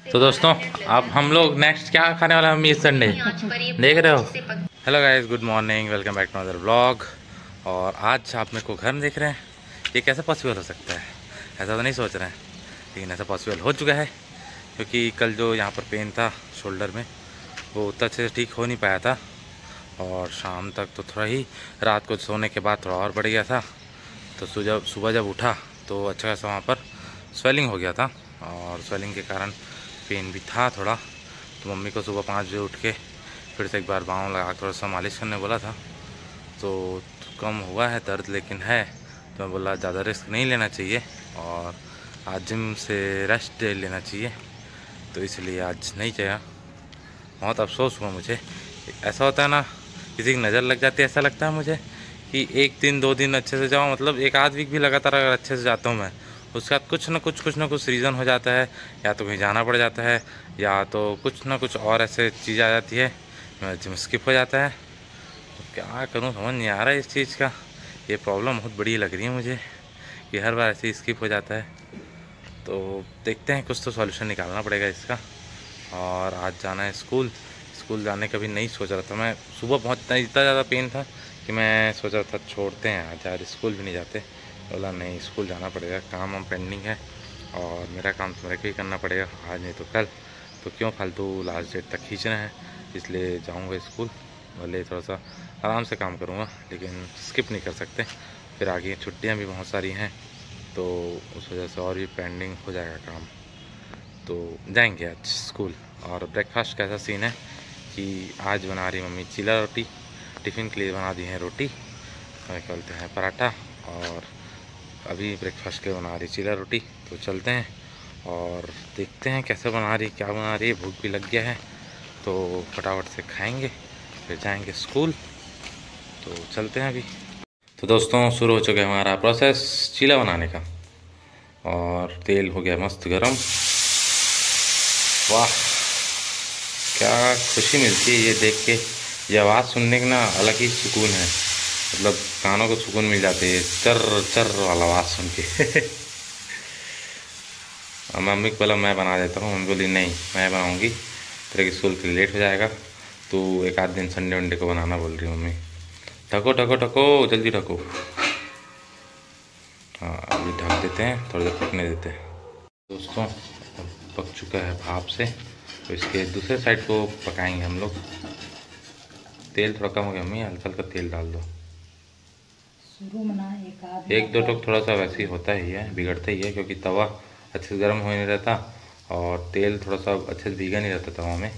तो दोस्तों अब हम लोग नेक्स्ट क्या खाने वाले हैं हम इस संडे देख रहे हो। Hello guys, good morning, welcome back to other vlog. और आज आप मेरे को घर में देख रहे हैं। ये कैसे पॉसिबल हो सकता है? ऐसा तो नहीं सोच रहे हैं, लेकिन ऐसा पॉसिबल हो चुका है क्योंकि कल जो यहाँ पर पेन था शोल्डर में वो उतना अच्छे से ठीक हो नहीं पाया था। और शाम तक तो थोड़ा ही, रात को सोने के बाद थोड़ा और बढ़ गया था। तो सुबह जब उठा तो अच्छा खासा वहाँ पर स्वेलिंग हो गया था। और स्वेलिंग के कारण पेन भी था थोड़ा। तो मम्मी को सुबह 5 बजे उठ के फिर से एक बार बाँव लगा कर थोड़ा सा मालिश करने बोला था। तो कम हुआ है दर्द, लेकिन है। तो मैं बोला ज़्यादा रिस्क नहीं लेना चाहिए और आज जिम से रेस्ट ले लेना चाहिए। तो इसलिए आज नहीं गया। बहुत अफसोस हुआ मुझे। ऐसा होता है ना, किसी की नज़र लग जाती है। ऐसा लगता है मुझे कि 1 दिन 2 दिन अच्छे से जाओ, मतलब 1 आध वीक भी लगातार अगर अच्छे से जाता हूँ मैं, उसके बाद कुछ ना कुछ रीज़न हो जाता है। या तो कहीं जाना पड़ जाता है, या तो कुछ ना कुछ और ऐसे चीज़ आ जाती है, मेरा जिम स्किप हो जाता है। तो क्या करूँ समझ नहीं आ रहा है इस चीज़ का। ये प्रॉब्लम बहुत बड़ी लग रही है मुझे कि हर बार ऐसे स्किप हो जाता है। तो देखते हैं, कुछ तो सॉल्यूशन निकालना पड़ेगा इसका। और आज जाना है स्कूल जाने का भी नहीं सोच रहा था मैं। सुबह बहुत इतना ज़्यादा पेन था कि मैं सोच रहा था छोड़ते हैं आज यार, स्कूल भी नहीं जाते। बोला नहीं, स्कूल जाना पड़ेगा, काम पेंडिंग है और मेरा काम तो मेरे को ही करना पड़ेगा, आज नहीं तो कल। तो क्यों फालतू लास्ट डेट तक खींचना है, इसलिए जाऊंगा स्कूल। भले थोड़ा सा आराम से काम करूंगा, लेकिन स्किप नहीं कर सकते। फिर आगे छुट्टियां भी बहुत सारी हैं, तो उस वजह से और भी पेंडिंग हो जाएगा काम। तो जाएंगे आज स्कूल। और ब्रेकफास्ट का ऐसा सीन है कि आज बना रही मम्मी चीला रोटी, टिफ़िन के लिए बना दी है रोटी, बोलते हैं पराठा। और अभी ब्रेकफास्ट के लिए बना रही चीला रोटी। तो चलते हैं और देखते हैं कैसे बना रही, क्या बना रही है। भूख भी लग गया है, तो फटाफट से खाएंगे फिर जाएंगे स्कूल। तो चलते हैं अभी। तो दोस्तों शुरू हो चुका है हमारा प्रोसेस चीला बनाने का। और तेल हो गया मस्त गरम। वाह, क्या खुशी मिलती है ये देख के। ये आवाज़ सुनने का ना अलग ही सुकून है, मतलब कानों को सुकून मिल जाती है चर चर वाला आवाज़ सुन के। मम्मी को बोला मैं बना देता हूँ, मम्मी बोली नहीं मैं बनाऊँगी, तेरे स्कूल के लिए लेट हो जाएगा, तो 1 आध दिन संडे वनडे को बनाना बोल रही मम्मी। ढको ढको ढको, जल्दी ढको। हाँ अभी ढक देते हैं, थोड़ी देर पकने देते हैं। दोस्तों पक चुका है भाप से, तो इसके दूसरे साइड को पकाएंगे हम लोग। तेल थोड़ा कम हो गया मम्मी, हल्का हल्का तेल डाल दो। एक दो टोक थोड़ा सा वैसे ही होता ही है, बिगड़ता ही है, क्योंकि तवा अच्छे से गर्म हो नहीं रहता और तेल थोड़ा सा अच्छे से भीगा नहीं रहता तवा में,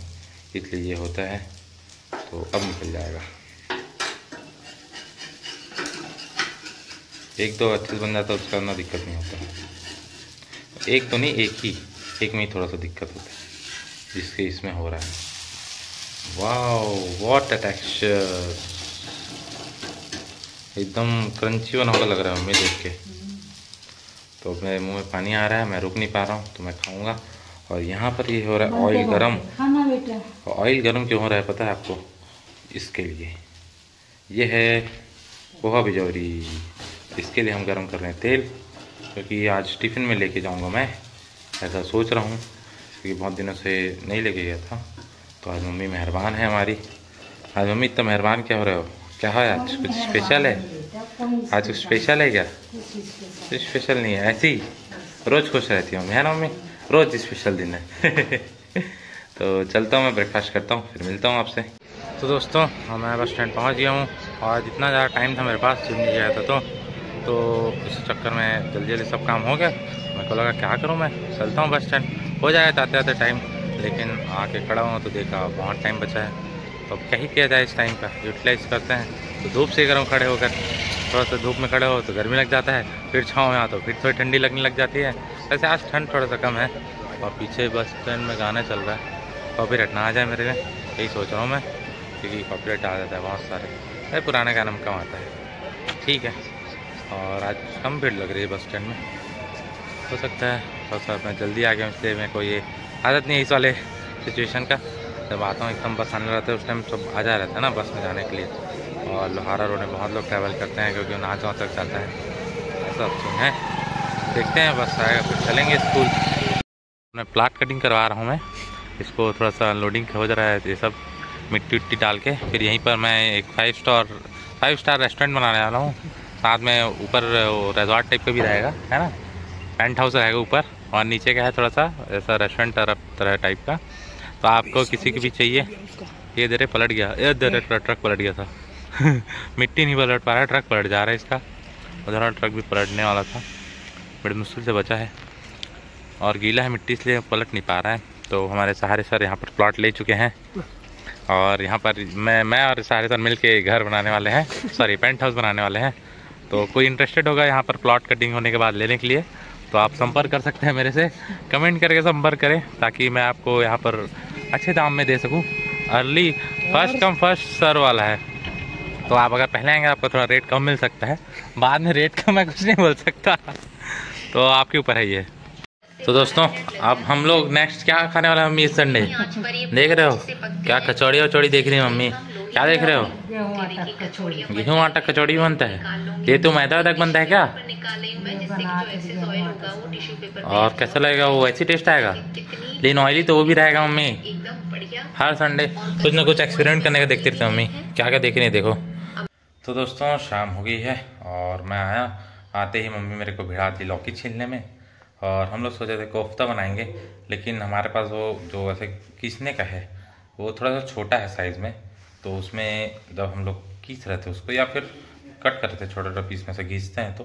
इसलिए ये होता है। तो अब निकल जाएगा। एक दो अच्छे से बन जाता है, उसका ना दिक्कत नहीं होता। एक तो नहीं, एक में ही थोड़ा सा दिक्कत होता है, जिसके इसमें हो रहा है। वाओ व्हाट अ टेक्सचर, एकदम क्रंची बना हुआ लग रहा है मम्मी देख के। तो मेरे मुंह में पानी आ रहा है, मैं रुक नहीं पा रहा हूँ, तो मैं खाऊंगा। और यहाँ पर ये हो रहा है ऑयल गरम। ऑयल गरम क्यों हो रहा है पता है आपको? इसके लिए, ये है पोहा बिजौरी, इसके लिए हम गरम कर रहे हैं तेल, क्योंकि आज टिफ़िन में लेके जाऊँगा मैं, ऐसा सोच रहा हूँ, क्योंकि बहुत दिनों से नहीं लेके गया था। तो आज मम्मी मेहरबान है हमारी। आज मम्मी इतना मेहरबान क्या हो रहे हो? क्या है आज, कुछ स्पेशल है? आज कुछ स्पेशल है क्या? कुछ स्पेशल नहीं है, ऐसी ही रोज़ खुश रहती हूँ, है ना मम्मी? रोज़ स्पेशल दिन है। तो चलता हूँ मैं, ब्रेकफास्ट करता हूँ, फिर मिलता हूँ आपसे। तो दोस्तों मैं बस स्टैंड पहुँच गया हूँ और जितना ज़्यादा टाइम था मेरे पास जिम नहीं गया था, तो इस चक्कर में जल्दी जल्दी सब काम हो गया। मेरे को लगा क्या करूँ, मैं चलता हूँ बस स्टैंड, हो जाएगा आते आते टाइम। लेकिन आके खड़ा हूँ तो देखा बहुत टाइम बचा है। तो अब क्या ही किया जाए, इस टाइम का यूटिलाइज़ करते हैं। तो धूप से गर्म खड़े होकर, थोड़ा सा धूप में खड़े हो तो गर्मी लग जाता है, फिर छाँव में आता तो फिर थोड़ी ठंडी लगने लग जाती है। वैसे आज ठंड थोड़ा सा कम है। और पीछे बस स्टैंड में गाना चल रहा है, कॉपीराइट ना आ जाए मेरे में, यही सोच रहा हूँ मैं, क्योंकि कॉपीराइट आ जाता है बहुत सारे। अरे पुराने गाना में कम आता है, ठीक है। और आज कम भीड़ लग रही है बस स्टैंड में, हो सकता है थोड़ा सा मैं जल्दी आ गया, इसलिए मेरे को ये आदत नहीं है इस वाले सिचुएशन का। जब आता हूँ एकदम बस आने रहता है, उस टाइम सब आ जा रहता है ना बस में जाने के लिए। और लोहारा रोड में बहुत लोग ट्रैवल करते हैं, क्योंकि नाच गाँव तक जाता है, ऐसा सीन है। देखते हैं बस आएगा फिर चलेंगे स्कूल। मैं प्लाट कटिंग करवा रहा हूँ मैं। इसको थोड़ा सा लोडिंग हो जा रहा है, ये सब मिट्टी उट्टी डाल के। फिर यहीं पर मैं एक 5 स्टार रेस्टोरेंट बनाने वाला हूँ। साथ में ऊपर रिजॉर्ट टाइप का भी रहेगा, है ना, पेंट हाउस रहेगा ऊपर, और नीचे का है थोड़ा सा ऐसा रेस्टोरेंट तरह टाइप का। तो आपको किसी की भी चाहिए। ये दे रहे पलट गया, ये दे रहे ट्रक पलट गया था। मिट्टी नहीं पलट पा रहा है, ट्रक पलट जा रहा है इसका। उधर ट्रक भी पलटने वाला था, बड़ी मुश्किल से बचा है, और गीला है मिट्टी इसलिए पलट नहीं पा रहा है। तो हमारे सहारे सर यहाँ पर प्लॉट ले चुके हैं, और यहाँ पर मैं और सहारे सर मिल के घर बनाने वाले हैं, सॉरी पेंट हाउस बनाने वाले हैं। तो कोई इंटरेस्टेड होगा यहाँ पर प्लॉट कटिंग होने के बाद लेने के लिए, तो आप संपर्क कर सकते हैं मेरे से। कमेंट करके संपर्क करें ताकि मैं आपको यहाँ पर अच्छे दाम में दे सकूँ। Early first come first serve वाला है, तो आप अगर पहले आएंगे आपको थोड़ा रेट कम मिल सकता है, बाद में रेट का मैं कुछ नहीं बोल सकता। तो आपके ऊपर है ये। तो दोस्तों अब हम लोग नेक्स्ट क्या खाने वाले हैं मम्मी इस संडे? देख रहे हो क्या कचौड़ी वचौड़ी देख रही है मम्मी? क्या देख रहे हो? गेहूँ आटा कचौड़ी बनता है। ये तो मैदा तक बनता है क्या? और कैसा लगेगा वो? ऐसी टेस्ट आएगा लेकिन ऑयली तो वो भी रहेगा मम्मी। हर संडे कुछ ना कुछ एक्सपेरिमेंट करने का देखते रहते हैं मम्मी, क्या क्या देख रही है देखो। तो दोस्तों शाम हो गई है और मैं आया, आते ही मम्मी मेरे को भिड़ा दी लौकी छीलने में। और हम लोग सोचे थे कोफ्ता बनाएंगे, लेकिन हमारे पास वो जो ऐसे खींचने का है वो थोड़ा सा छोटा है साइज़ में। तो उसमें जब हम लोग खींच रहे थे उसको, या फिर कट कर रहे थे छोटे छोटे पीस में से खींचते हैं,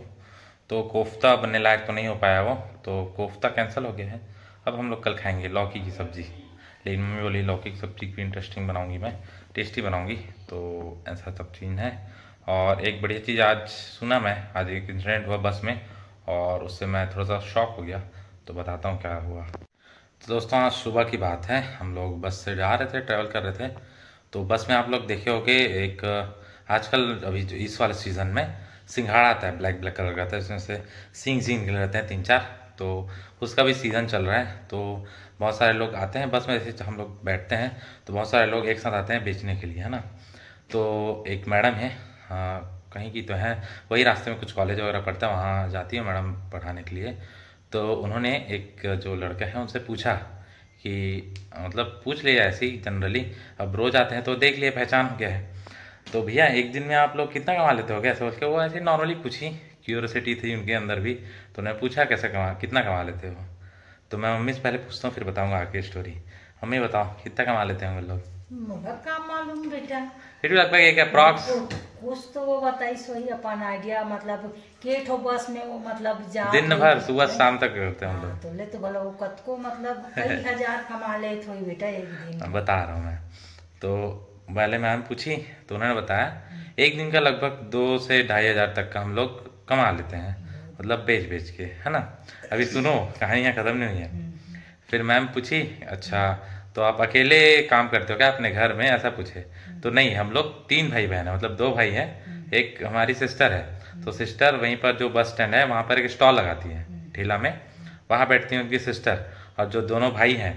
तो कोफ्ता बनने लायक तो नहीं हो पाया वो, तो कोफ्ता कैंसिल हो गया है। अब हम लोग कल खाएंगे लौकी की सब्ज़ी। लेकिन मम्मी बोली लौकी की सब्ज़ी भी इंटरेस्टिंग बनाऊंगी मैं, टेस्टी बनाऊंगी, तो ऐसा सब सीन है। और एक बढ़िया चीज़ आज सुना मैं, आज एक इंसिडेंट हुआ बस में, और उससे मैं थोड़ा सा शॉक हो गया, तो बताता हूँ क्या हुआ। तो दोस्तों आज सुबह की बात है, हम लोग बस से जा रहे थे, ट्रैवल कर रहे थे। तो बस में आप लोग देखे होगे एक आजकल अभी जो इस वाले सीज़न में सिंघाड़ा आता है, ब्लैक ब्लैक कलर का आता है, इसमें से सींग निकल रहते हैं 3-4, तो उसका भी सीज़न चल रहा है। तो बहुत सारे लोग आते हैं बस में, जैसे हम लोग बैठते हैं तो बहुत सारे लोग एक साथ आते हैं बेचने के लिए, है ना। तो एक मैडम है, कहीं की तो है, वही रास्ते में कुछ कॉलेज वगैरह पढ़ता है, वहाँ जाती है मैडम पढ़ाने के लिए। तो उन्होंने एक जो लड़का है उनसे पूछा कि मतलब पूछ लिया ऐसे ही जनरली, अब रोज़ आते हैं तो देख लिए पहचान हो गया है, तो भैया एक दिन में आप लोग कितना कमा लेते हो? ऐसे बोल के वो ऐसे नॉर्मली पूछी, क्यूरियोसिटी थी उनके अंदर भी। तो उन्हें पूछा कैसे कितना कमा लेते हो? तो मैं मम्मी से पहले पूछता हूँ फिर बताऊँगा आगे स्टोरी। मम्मी बताओ कितना कमा लेते हैं हम लोग? काम मालूम बेटा, फिर भी लगभग एक अप्रॉक्स कुछ तो वो बताइस वही अपन आइडिया, मतलब के ठो बस में वो मतलब जा दिन भर सुबह शाम तक करते हैं हम लोग। तो ले तो भला वो कत को मतलब कई हजार कमा ले थोड़ी बेटा एक दिन। बता रहा हूँ मैं। तो पहले मैम पूछी तो उन्होंने बताया एक दिन का लगभग 2 से 2.5 हज़ार तक का हम लोग कमा लेते हैं, मतलब बेच के, है ना। अभी सुनो कहानियाँ खत्म नहीं हुई है। फिर मैम पूछी अच्छा तो आप अकेले काम करते हो क्या अपने घर में, ऐसा पूछे। तो नहीं, हम लोग 3 भाई बहन है, मतलब 2 भाई हैं, एक हमारी सिस्टर है। तो सिस्टर वहीं पर जो बस स्टैंड है वहाँ पर एक स्टॉल लगाती है ठेला में, वहाँ बैठती हैं उनकी सिस्टर। और जो दोनों भाई हैं,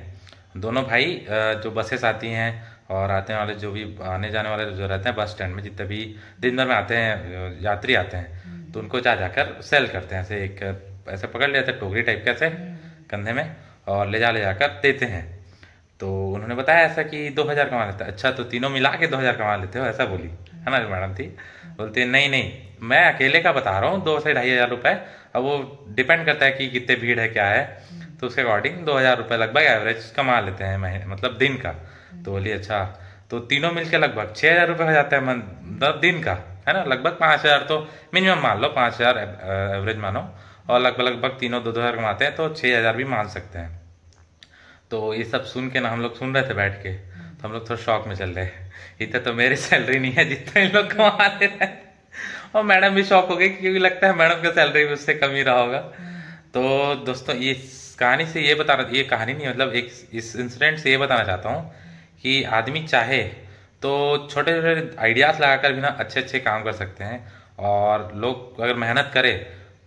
दोनों भाई जो बसेस आती हैं और आने वाले जो भी आने जाने वाले जो रहते हैं बस स्टैंड में, जितने भी दिन भर में आते हैं यात्री आते हैं, तो उनको जाकर सेल करते हैं। ऐसे एक ऐसे पकड़ लेते हैं टोकरी टाइप कैसे कंधे में, और ले जाकर देते हैं। तो उन्होंने बताया ऐसा कि 2,000 कमा लेता है। अच्छा तो तीनों मिला के 2,000 कमा लेते हो, ऐसा बोली, है ना जो मैडम थी। बोलते नहीं मैं अकेले का बता रहा हूँ, 2 से 2.5 हज़ार रुपये। अब वो डिपेंड करता है कि कितने भीड़ है क्या है, तो उसके अकॉर्डिंग 2,000 रुपये लगभग एवरेज कमा लेते हैं महीने, मतलब दिन का। तो बोली अच्छा, तो तीनों मिलके लगभग 6,000 रुपये हो जाता है मतलब दिन का, है ना। लगभग 5,000 तो मिनिमम मान लो, 5,000 एवरेज मानो, और लगभग तीनों 2,000 कमाते हैं, तो 6,000 भी मान सकते हैं। तो ये सब सुन के ना हम लोग सुन रहे थे बैठ के, तो हम लोग थोड़ा शॉक में चल रहे, इतना तो मेरी सैलरी नहीं है जितना इन लोग कमा रहे हैं। और मैडम भी शॉक हो गई क्योंकि लगता है मैडम का सैलरी भी उससे कम ही रहा होगा। तो दोस्तों ये कहानी से ये बताना, ये कहानी नहीं मतलब एक इस इंसिडेंट से ये बताना चाहता हूँ कि आदमी चाहे तो छोटे छोटे आइडियाज़ लगाकर भी ना अच्छे काम कर सकते हैं। और लोग अगर मेहनत करे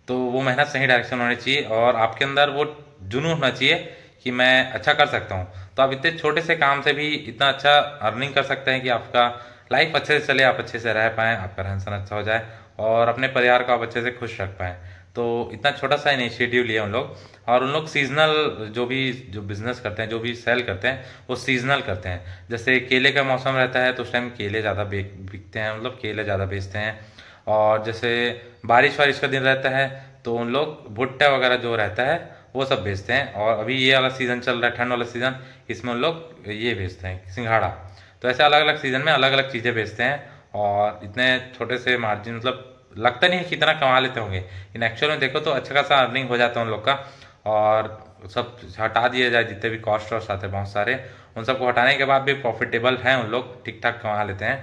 तो वो मेहनत सही डायरेक्शन होनी चाहिए, और आपके अंदर वो जुनून होना चाहिए कि मैं अच्छा कर सकता हूँ। तो आप इतने छोटे से काम से भी इतना अच्छा अर्निंग कर सकते हैं कि आपका लाइफ अच्छे से चले, आप अच्छे से रह पाएँ, आपका रहन सहन अच्छा हो जाए, और अपने परिवार को आप अच्छे से खुश रख पाएँ। तो इतना छोटा सा इनिशिएटिव लिया उन लोग, और उन लोग सीजनल जो बिजनेस करते हैं, जो भी सेल करते हैं वो सीजनल करते हैं। जैसे केले का मौसम रहता है तो उस टाइम केले ज़्यादा बिकते हैं, मतलब केले ज़्यादा बेचते हैं। और जैसे बारिश वारिश का दिन रहता है तो उन लोग भुट्टा वगैरह जो रहता है वो सब बेचते हैं। और अभी ये वाला सीज़न चल रहा है, ठंड वाला सीज़न, इसमें उन लोग ये बेचते हैं सिंघाड़ा। तो ऐसे अलग अलग सीज़न में अलग अलग चीज़ें बेचते हैं, और इतने छोटे से मार्जिन, मतलब लगता नहीं है कितना कमा लेते होंगे, इन एक्चुअल में देखो तो अच्छा खासा अर्निंग हो जाता है उन लोग का। और सब हटा दिया जाए, जितने भी कॉस्ट वॉस्ट आते हैं बहुत सारे, उन सबको हटाने के बाद भी प्रॉफिटेबल हैं उन लोग, ठीक ठाक कमा लेते हैं।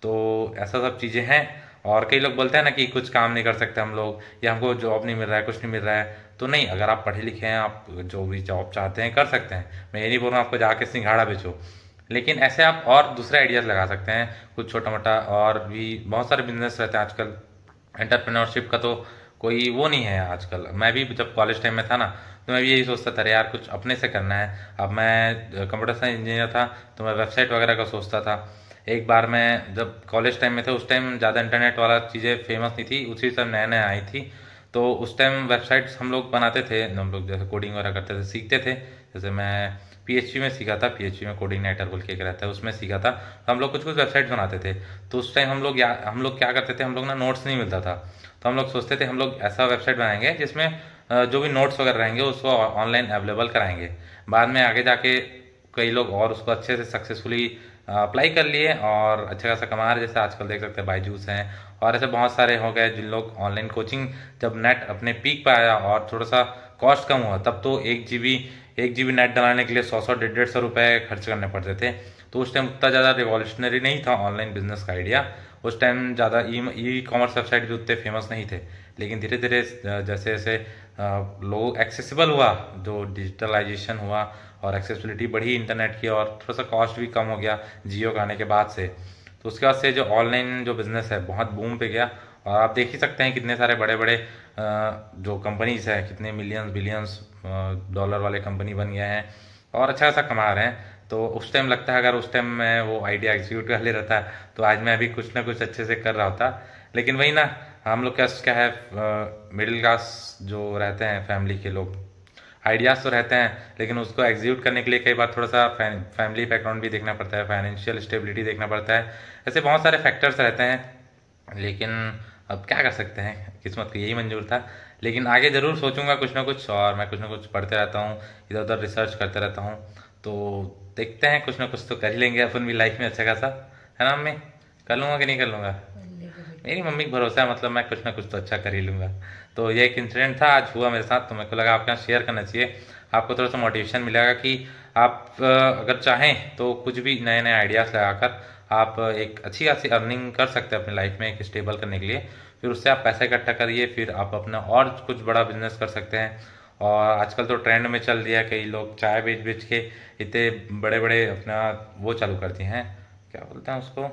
तो ऐसा सब चीज़ें हैं। और कई लोग बोलते हैं ना कि कुछ काम नहीं कर सकते हम लोग, या हमको जॉब नहीं मिल रहा है, कुछ नहीं मिल रहा है। तो नहीं, अगर आप पढ़े लिखे हैं, आप जो भी जॉब चाहते हैं कर सकते हैं। मैं ये नहीं बोल रहा हूँ आपको जाके सिंघाड़ा बेचो, लेकिन ऐसे आप और दूसरे आइडियाज़ लगा सकते हैं, कुछ छोटा मोटा। और भी बहुत सारे बिजनेस रहते हैं आजकल। एंटरप्रेन्योरशिप का तो कोई वो नहीं है आजकल। मैं भी जब कॉलेज टाइम में था ना, तो मैं भी यही सोचता था, यार कुछ अपने से करना है। अब मैं कंप्यूटर साइंस इंजीनियर था तो मैं वेबसाइट वगैरह का सोचता था। एक बार मैं जब कॉलेज टाइम में थे, उस टाइम ज़्यादा इंटरनेट वाला चीज़ें फेमस नहीं थी, उसी समय नए नए आई थी। तो उस टाइम वेबसाइट्स हम लोग बनाते थे, हम लोग जैसे कोडिंग वगैरह करते थे, सीखते थे। जैसे मैं PHP में सीखा था, PHP में कोडिंग नाइटर बोल के एक रहता है, उसमें सीखा था। तो हम लोग कुछ कुछ वेबसाइट बनाते थे। तो उस टाइम हम लोग क्या करते थे, हम लोग ना नोट्स नहीं मिलता था, तो हम लोग सोचते थे हम लोग ऐसा वेबसाइट बनाएंगे जिसमें जो भी नोट्स वगैरह रहेंगे उसको ऑनलाइन अवेलेबल कराएंगे। बाद में आगे जाके कई लोग और उसको अच्छे से सक्सेसफुली अप्लाई कर लिए और अच्छा खासा कमा रहे। जैसे आजकल देख सकते हैं बायजूस हैं, और ऐसे बहुत सारे हो गए जिन लोग ऑनलाइन कोचिंग, जब नेट अपने पीक पे आया और थोड़ा सा कॉस्ट कम हुआ, तब तो 1 GB नेट डलाने के लिए 100 150 रुपये खर्च करने पड़ते थे। तो उस टाइम उतना ज़्यादा रिवॉल्यूशनरी नहीं था ऑनलाइन बिजनेस का आइडिया। उस टाइम ज़्यादा ई कॉमर्स वेबसाइट भी उतने फेमस नहीं थे। लेकिन धीरे धीरे जैसे जैसे लोग एक्सेसिबल हुआ, जो डिजिटलाइजेशन हुआ और एक्सेसिबिलिटी बढ़ी इंटरनेट की, और थोड़ा सा कॉस्ट भी कम हो गया जियो का आने के बाद से, तो उसके बाद से जो ऑनलाइन जो बिज़नेस है बहुत बूम पे गया। और आप देख ही सकते हैं कितने सारे बड़े बड़े जो कंपनीज हैं, कितने मिलियंस बिलियंस डॉलर वाले कंपनी बन गए हैं और अच्छा खासा कमा रहे हैं। तो उस टाइम लगता है अगर उस टाइम मैं वो आइडिया एग्जीक्यूट कर ले रहता तो आज मैं अभी कुछ ना कुछ अच्छे से कर रहा होता। लेकिन वही ना, हम लोग क्या है, मिडिल क्लास जो रहते हैं फैमिली के लोग, आइडियाज़ तो रहते हैं लेकिन उसको एग्जीक्यूट करने के लिए कई बार थोड़ा सा फैमिली बैकग्राउंड भी देखना पड़ता है, फाइनेंशियल स्टेबिलिटी देखना पड़ता है। ऐसे बहुत सारे फैक्टर्स रहते हैं। लेकिन अब क्या कर सकते हैं, किस्मत को यही मंजूर था। लेकिन आगे ज़रूर सोचूंगा कुछ ना कुछ, और मैं कुछ ना कुछ पढ़ते रहता हूँ, इधर उधर रिसर्च करते रहता हूँ। तो देखते हैं, कुछ ना कुछ तो कर ही लेंगे अपन भी लाइफ में अच्छा खासा, है ना मम्मी? कर लूँगा कि नहीं कर लूँगा? मेरी मम्मी को भरोसा है, मतलब मैं कुछ ना कुछ तो अच्छा कर ही लूँगा। तो ये एक इंसिडेंट था, आज हुआ मेरे साथ, तो मेरे को लगा आपके यहाँ शेयर करना चाहिए। आपको थोड़ा सा मोटिवेशन मिलेगा कि आप अगर चाहें तो कुछ भी नए नए आइडियाज़ लगाकर आप एक अच्छी खासी अर्निंग कर सकते हैं अपनी लाइफ में, एक स्टेबल करने के लिए। फिर उससे आप पैसा इकट्ठा करिए, फिर आप अपना और कुछ बड़ा बिजनेस कर सकते हैं। और आजकल तो ट्रेंड में चल दिया, कई लोग चाय बेच के इतने बड़े बड़े अपना वो चालू करते हैं, क्या बोलते हैं उसको,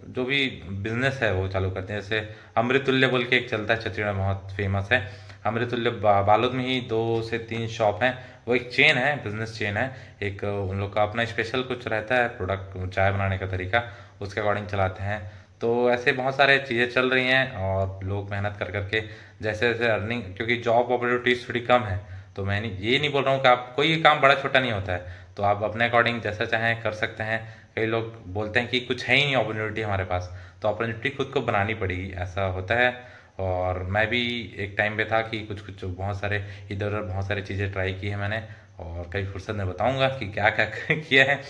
जो भी बिजनेस है वो चालू करते हैं। जैसे अमृतुल्य बोल के एक चलता है छत्तीसगढ़ में, बहुत फेमस है अमृतुल्य। बालोद में ही 2 से 3 शॉप हैं। वो एक चेन है, बिजनेस चेन है। एक उन लोग का अपना स्पेशल कुछ रहता है प्रोडक्ट, चाय बनाने का तरीका, उसके अकॉर्डिंग चलाते हैं। तो ऐसे बहुत सारे चीज़ें चल रही हैं और लोग मेहनत कर करके जैसे जैसे अर्निंग, क्योंकि जॉब अपॉर्चुनिटीज थोड़ी कम है। तो मैं ये नहीं बोल रहा हूँ कि आप कोई काम बड़ा छोटा नहीं होता है, तो आप अपने अकॉर्डिंग जैसा चाहें कर सकते हैं। कई लोग बोलते हैं कि कुछ है ही नहीं अपॉर्चुनिटी हमारे पास, तो अपॉर्चुनिटी खुद को बनानी पड़ेगी, ऐसा होता है। और मैं भी एक टाइम पे था कि कुछ बहुत सारे इधर उधर बहुत सारी चीज़ें ट्राई की है मैंने, और कई फुर्सत में बताऊंगा कि क्या क्या किया है।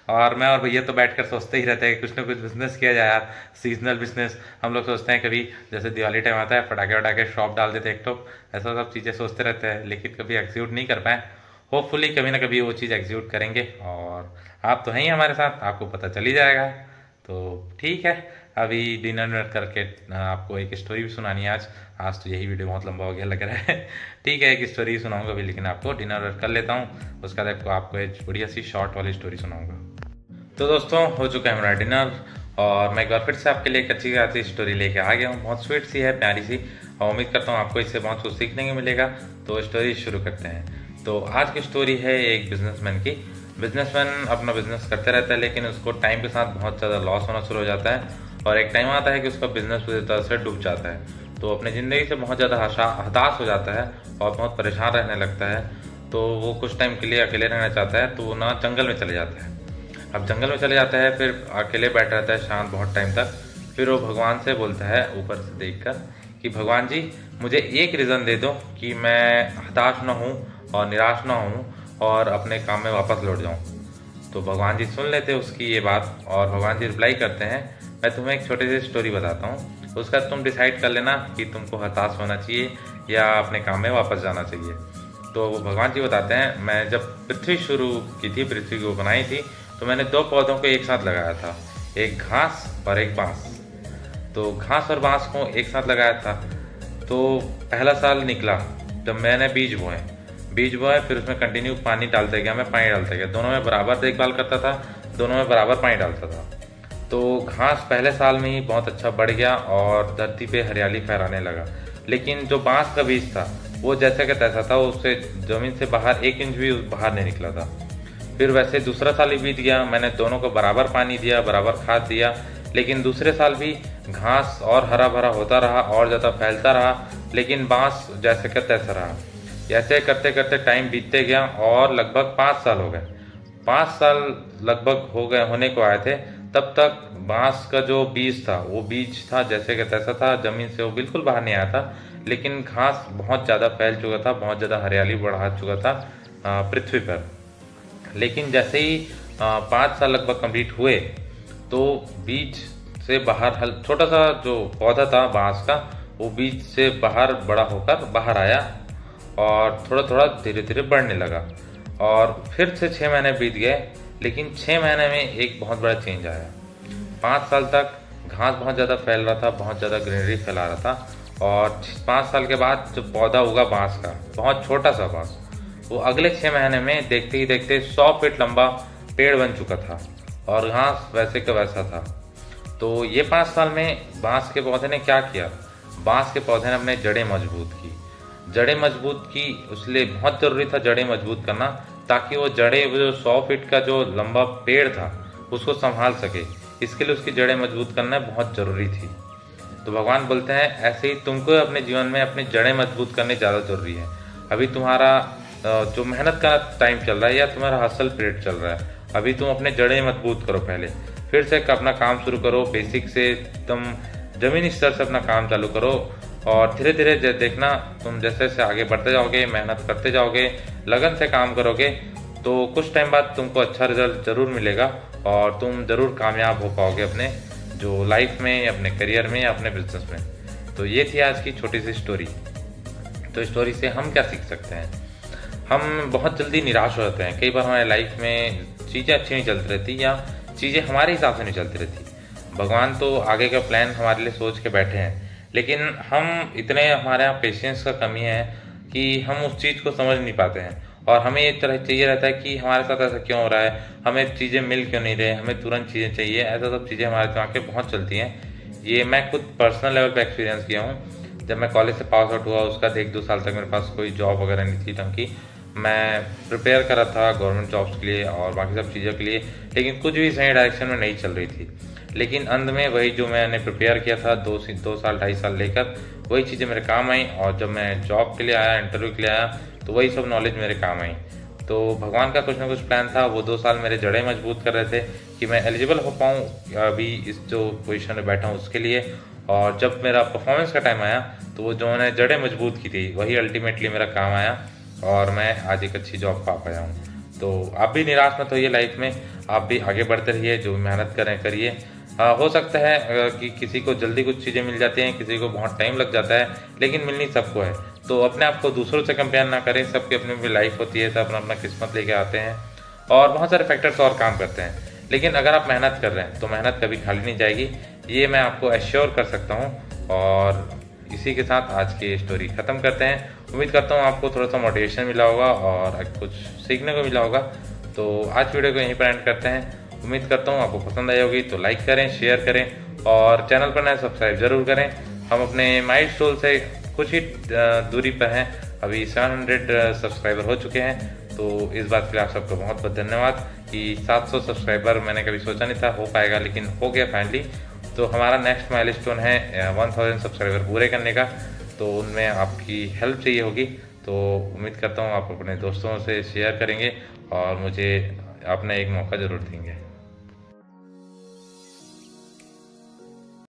और मैं और भैया तो बैठकर सोचते ही रहते हैं कि कुछ ना कुछ बिजनेस किया जाए यार, सीजनल बिजनेस। हम लोग सोचते हैं कभी जैसे दिवाली टाइम आता है पटाखे वटाखे शॉप डाल देते एक तो, ऐसा सब चीज़ें सोचते रहते हैं, लेकिन कभी एग्जीक्यूट नहीं कर पाए। होपफुली कभी ना कभी वो चीज़ एग्जीक्यूट करेंगे। और आप तो हैं ही हमारे साथ, आपको पता चल ही जाएगा। तो ठीक है, अभी डिनर करके आपको एक स्टोरी भी सुनानी है आज तो यही वीडियो बहुत लंबा हो गया लग रहा है। ठीक है, एक स्टोरी सुनाऊंगा अभी, लेकिन आपको डिनर कर लेता हूँ, उसके बाद आपको एक बढ़िया सी शॉर्ट वाली स्टोरी सुनाऊंगा। तो दोस्तों, हो चुका है हमारा डिनर और मैं एक बार फिर से आपके लिए एक अच्छी खासी स्टोरी लेके आ गया हूँ। बहुत स्वीट सी है, प्यारी सी, और उम्मीद करता हूँ आपको इससे बहुत कुछ सीखने को मिलेगा। तो स्टोरी शुरू करते हैं। तो आज की स्टोरी है एक बिजनेसमैन की। बिजनेसमैन अपना बिजनेस करते रहता है, लेकिन उसको टाइम के साथ बहुत ज़्यादा लॉस होना शुरू हो जाता है और एक टाइम आता है कि उसका बिजनेस पूरी तरह से डूब जाता है। तो अपनी ज़िंदगी से बहुत ज़्यादा हताश हो जाता है और बहुत परेशान रहने लगता है, तो वो कुछ टाइम के लिए अकेले रहना चाहता है, तो वो ना जंगल में चले जाता है। अब जंगल में चले जाता है, फिर अकेले बैठा रहता है शांत बहुत टाइम तक। फिर वो भगवान से बोलता है ऊपर से देखकर कि भगवान जी, मुझे एक रीज़न दे दो कि मैं हताश ना हूँ और निराश ना हूँ और अपने काम में वापस लौट जाऊँ। तो भगवान जी सुन लेते हैं उसकी ये बात, और भगवान जी रिप्लाई करते हैं, मैं तुम्हें एक छोटी सी स्टोरी बताता हूँ, उसका तुम डिसाइड कर लेना कि तुमको हताश होना चाहिए या अपने काम में वापस जाना चाहिए। तो भगवान जी बताते हैं, मैं जब पृथ्वी शुरू की थी, पृथ्वी को बनाई थी, तो मैंने 2 पौधों को एक साथ लगाया था, एक घास और एक बांस। तो घास और बांस को एक साथ लगाया था। तो पहला साल निकला जब मैंने बीज बोए, फिर उसमें कंटिन्यू पानी डालते गया, मैं पानी डालते गया, दोनों में बराबर देखभाल करता था, दोनों में बराबर पानी डालता था। तो घास पहले साल में ही बहुत अच्छा बढ़ गया और धरती पे हरियाली फहराने लगा। लेकिन जो बांस का बीज था वो जैसे का तैसा था, उससे ज़मीन से बाहर 1 इंच भी बाहर नहीं निकला था। फिर वैसे दूसरा साल ही बीत गया, मैंने दोनों को बराबर पानी दिया, बराबर खाद दिया, लेकिन दूसरे साल भी घास और हरा भरा होता रहा और ज़्यादा फैलता रहा, लेकिन बांस जैसे का तैसा रहा। ऐसे करते करते टाइम बीतते गया और लगभग 5 साल हो गए। 5 साल लगभग होने को आए थे, तब तक बांस का जो बीज था वो बीज था जैसे का तैसा था, ज़मीन से वो बिल्कुल बाहर नहीं आया था, लेकिन घास बहुत ज़्यादा फैल चुका था, बहुत ज़्यादा हरियाली बढ़ा चुका था पृथ्वी पर। लेकिन जैसे ही 5 साल लगभग कंप्लीट हुए, तो बीज से बाहर छोटा सा जो पौधा था बांस का, वो बीज से बाहर बड़ा होकर बाहर आया और थोड़ा थोड़ा धीरे धीरे बढ़ने लगा। और फिर से 6 महीने बीत गए, लेकिन 6 महीने में एक बहुत बड़ा चेंज आया। 5 साल तक घास बहुत ज़्यादा फैल रहा था, बहुत ज़्यादा ग्रीनरी फैला रहा था, और 5 साल के बाद जो पौधा उगा बांस का, बहुत छोटा सा बांस, वो अगले 6 महीने में देखते ही देखते 100 फीट लंबा पेड़ बन चुका था और घास वैसे का वैसा था। तो ये 5 साल में बांस के पौधे ने क्या किया, बांस के पौधे ने अपने जड़ें मजबूत की। जड़ें मजबूत की, इसलिए बहुत ज़रूरी था जड़ें मजबूत करना, ताकि वो जड़ें, वो जो 100 फीट का जो लंबा पेड़ था उसको संभाल सके। इसके लिए उसकी जड़ें मजबूत करना बहुत ज़रूरी थी। तो भगवान बोलते हैं, ऐसे ही तुमको अपने जीवन में अपनी जड़ें मजबूत करने ज़्यादा ज़रूरी है। अभी तुम्हारा जो मेहनत का टाइम चल रहा है या तुम्हारा हसल पीरियड चल रहा है, अभी तुम अपने जड़ें मजबूत करो, पहले फिर से अपना काम शुरू करो, बेसिक से तुम ज़मीनी स्तर से अपना काम चालू करो, और धीरे धीरे देखना तुम जैसे जैसे आगे बढ़ते जाओगे, मेहनत करते जाओगे, लगन से काम करोगे, तो कुछ टाइम बाद तुमको अच्छा रिजल्ट ज़रूर मिलेगा और तुम ज़रूर कामयाब हो पाओगे अपने जो लाइफ में, अपने करियर में या अपने बिजनेस में। तो ये थी आज की छोटी सी स्टोरी। तो स्टोरी से हम क्या सीख सकते हैं? हम बहुत जल्दी निराश हो जाते हैं। कई बार हमारे लाइफ में चीज़ें अच्छी नहीं चलती रहती या चीज़ें हमारे हिसाब से नहीं चलती रहती। भगवान तो आगे का प्लान हमारे लिए सोच के बैठे हैं, लेकिन हम इतने, हमारे यहाँ पेशेंस का कमी है कि हम उस चीज़ को समझ नहीं पाते हैं, और हमें एक तरह चाहिए रहता है कि हमारे साथ ऐसा क्यों हो रहा है, हमें चीज़ें मिल क्यों नहीं रहे, हमें तुरंत चीज़ें चाहिए, ऐसा सब चीज़ें हमारे दिमाग में बहुत चलती हैं। ये मैं खुद पर्सनल लेवल पे एक्सपीरियंस किया हूँ। जब मैं कॉलेज से पास आउट हुआ, उसका 1-2 साल तक मेरे पास कोई जॉब वगैरह नहीं थी ढंग की। मैं प्रिपेयर कर रहा था गवर्नमेंट जॉब्स के लिए और बाकी सब चीज़ों के लिए, लेकिन कुछ भी सही डायरेक्शन में नहीं चल रही थी। लेकिन अंत में वही जो मैंने प्रिपेयर किया था 2 साल 2.5 साल लेकर, वही चीज़ें मेरे काम आई, और जब मैं जॉब के लिए आया, इंटरव्यू के लिए आया, तो वही सब नॉलेज मेरे काम आई। तो भगवान का कुछ ना कुछ प्लान था। वो 2 साल मेरे जड़ें मजबूत कर रहे थे कि मैं एलिजिबल हो पाऊँ अभी इस जो पोजीशन में बैठा हूँ उसके लिए। और जब मेरा परफॉर्मेंस का टाइम आया, तो वो जो मैंने जड़ें मजबूत की थी वही अल्टीमेटली मेरा काम आया, और मैं आज एक अच्छी जॉब पा पाया हूँ। तो आप भी निराश मत होइए लाइफ में, आप भी आगे बढ़ते रहिए, जो मेहनत करिए। हो सकता है कि किसी को जल्दी कुछ चीज़ें मिल जाती हैं, किसी को बहुत टाइम लग जाता है, लेकिन मिलनी सबको है। तो अपने आप को दूसरों से कंपेयर ना करें, सबकी अपनी अपनी लाइफ होती है, सब अपना अपना किस्मत लेके आते हैं और बहुत सारे फैक्टर्स और काम करते हैं। लेकिन अगर आप मेहनत कर रहे हैं तो मेहनत कभी खाली नहीं जाएगी, ये मैं आपको एश्योर कर सकता हूँ। और इसी के साथ आज की स्टोरी ख़त्म करते हैं। उम्मीद करता हूँ आपको थोड़ा सा मोटिवेशन मिला होगा और कुछ सीखने को मिला होगा। तो आज वीडियो को यहीं पर एंड करते हैं। उम्मीद करता हूँ आपको पसंद आई होगी, तो लाइक करें, शेयर करें और चैनल पर नए सब्सक्राइब जरूर करें। हम अपने माइलस्टोन से कुछ ही दूरी पर हैं, अभी 700 सब्सक्राइबर हो चुके हैं। तो इस बात के लिए आप सबको बहुत बहुत धन्यवाद कि 700 सब्सक्राइबर मैंने कभी सोचा नहीं था हो पाएगा, लेकिन हो गया फाइनली। तो हमारा नेक्स्ट माइलस्टोन है 1000 सब्सक्राइबर पूरे करने का, तो उनमें आपकी हेल्प चाहिए होगी। तो उम्मीद करता हूँ आप अपने दोस्तों से शेयर करेंगे और मुझे अपना एक मौका ज़रूर देंगे।